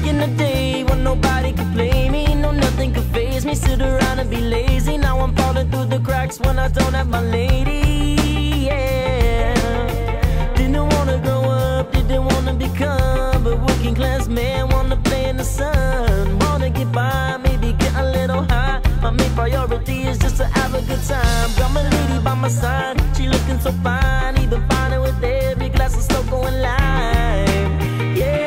in the day when nobody could play me, no nothing could faze me, sit around and be lazy. Now I'm falling through the cracks when I don't have my lady. Yeah, didn't wanna grow up, didn't wanna become a working class man, wanna play in the sun, wanna get by, maybe get a little high. My main priority is just to have a good time. Got my lady by my side, she looking so fine, even finer with every glass of slow going live. Yeah.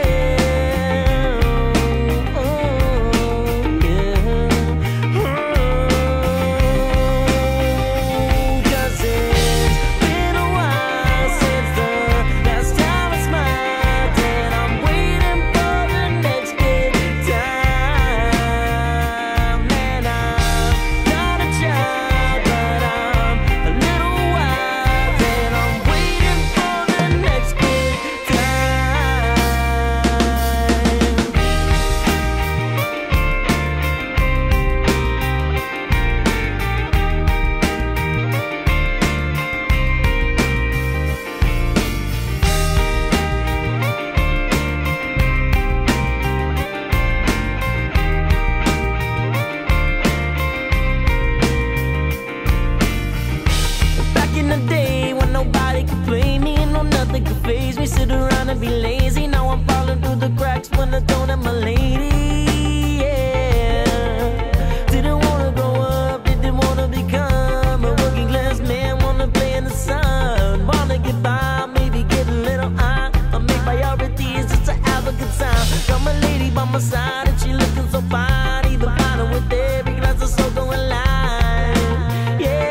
Sit around and be lazy. Now I'm falling through the cracks when I don't have my lady. Yeah, didn't wanna grow up, didn't wanna become a working class man, wanna play in the sun, wanna get by, maybe get a little high. My main priority is just to have a good time. Got my lady by my side and she looking so fine, even finer with every glass of soul going live. Yeah.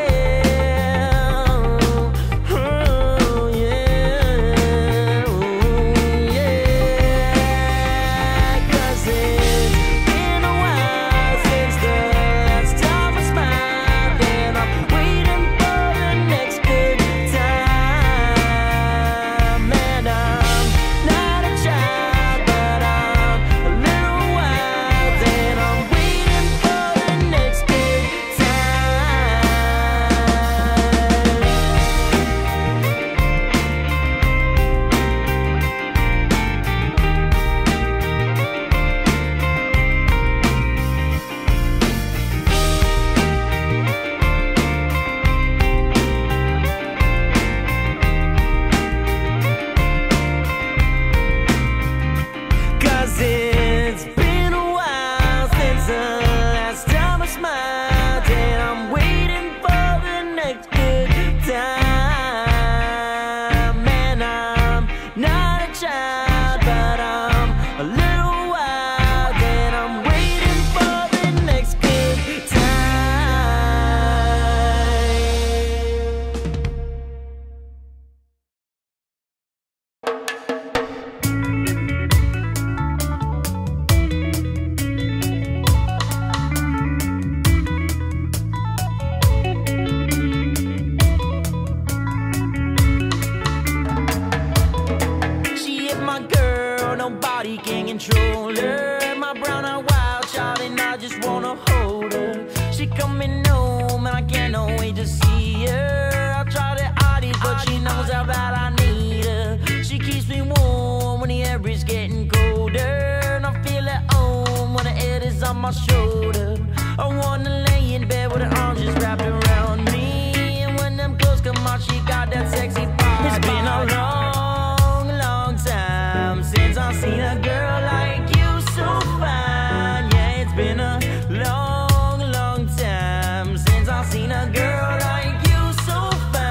My shoulder, I wanna lay in bed with her arms just wrapped around me, and when them clothes come out, she got that sexy body. It's been a long, long time since I've seen a girl like you so fine. Yeah, it's been a long, long time since I've seen a girl like you so fine.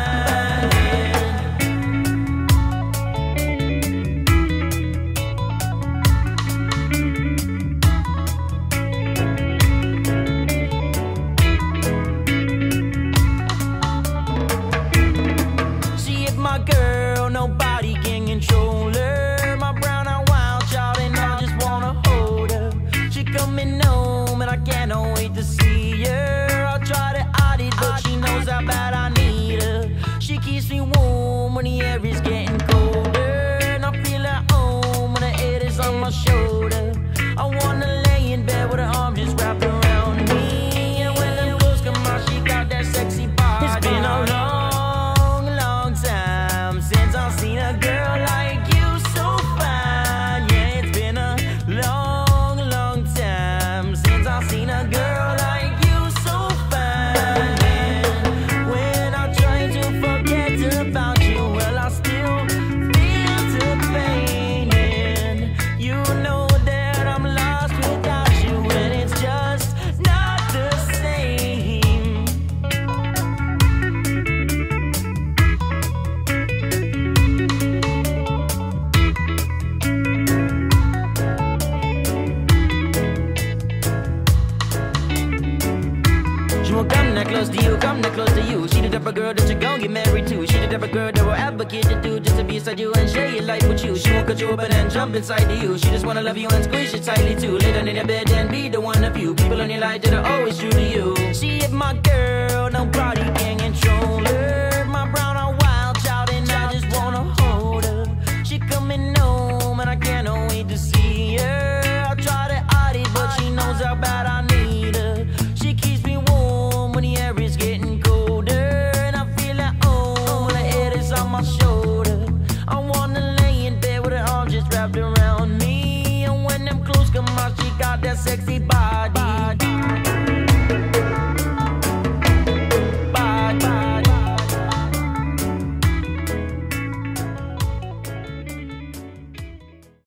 Girl, nobody can control her. My brown eyed wild child, and I just wanna hold her. She coming home, and I can't wait to see her. I'll try to hide it, but she knows how bad I need her. She keeps me warm when the air is getting colder, and I feel at home when her head is on my shoulder. I wanna lay in bed with her arm just wrapped around me, and when them clothes come out, she got that sexy body. It's been a long, long time since I've seen a girl like you so fine. Yeah, it's been a long girl that you gon' get married to. She the type of girl that will advocate to do just to be inside you and share your life with you. She won't cut you open and jump inside to you. She just wanna love you and squeeze you tightly too. Lay down in your bed and be the one of you. People in your life that are always true to you. She is my girl, nobody can control her. My brown or wild child and I just wanna hold her. She coming home and I can't wait to see her. I try to hide it but she knows how bad I need her. She keeps me warm when the air is getting colder. And I feel at home when her head is on my shoulder. I wanna lay in bed with her arms just wrapped around me. And when them clothes come out she got that sexy